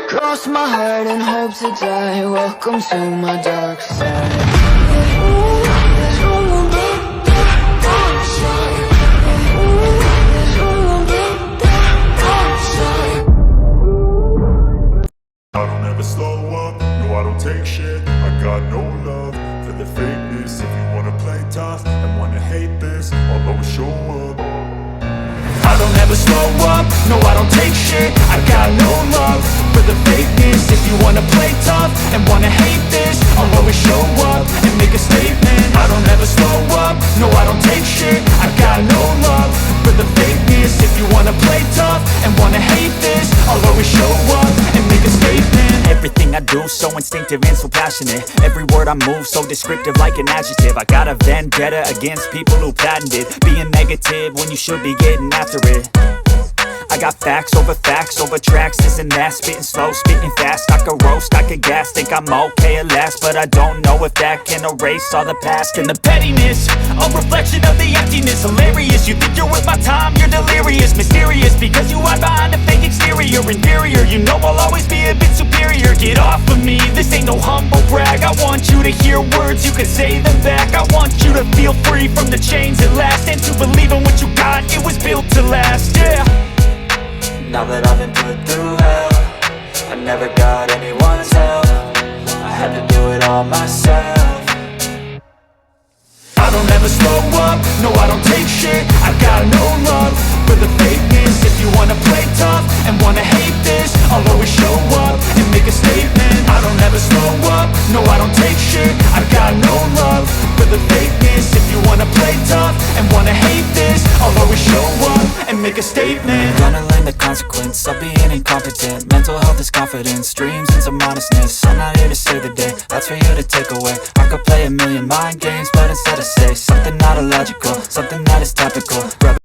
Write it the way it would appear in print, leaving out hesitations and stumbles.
Cross my heart and hope to die. Welcome to my dark side. I don't ever slow up, no I don't take shit. I got no love for the fakeness. If you wanna play tough and wanna hate this, I'll always show up. I don't ever slow up, no I don't take shit. I got no love for the fakeness. If you wanna play tough and wanna hate this, I'll always show up and make a statement. I don't ever slow up, no I don't take shit. I got no love for the fakeness. If you wanna play tough and wanna hate this, I'll always show up and make a statement. Everything I do so instinctive and so passionate. Every word I move so descriptive like an adjective. I got a vendetta against people who patented being negative when you should be getting after it. I got facts over tracks, this and that. Spitting slow, spitting fast. I could roast, I could gas. Think I'm okay at last, but I don't know if that can erase all the past. And the pettiness, a reflection of the emptiness. Hilarious, you think you're worth my time, you're delirious. Mysterious, because you hide behind a fake exterior. Inferior, you know I'll always be a bit superior. Get off of me, this ain't no humble brag. I want you to hear words, you can say them back. I want you to feel free from the chains at last, and to believe in what you got, it was built to last, yeah. Now that I've been put through hell, I never got anyone's help. I had to do it all myself. I don't ever slow up, no I don't take shit. I got no love for the fakeness. If you wanna play tough and wanna hate this, I'll always show up and make a statement. I don't ever slow up, no I don't take shit. I got no love for the fakeness. If you wanna play tough and wanna hate this, I'll always show up and make a statement. Gonna learn the consequence of being incompetent. Mental health is confidence, dreams and some honestness. I'm not here to save the day, that's for you to take away. I could play a million mind games, but instead I say something not illogical, something that is topical.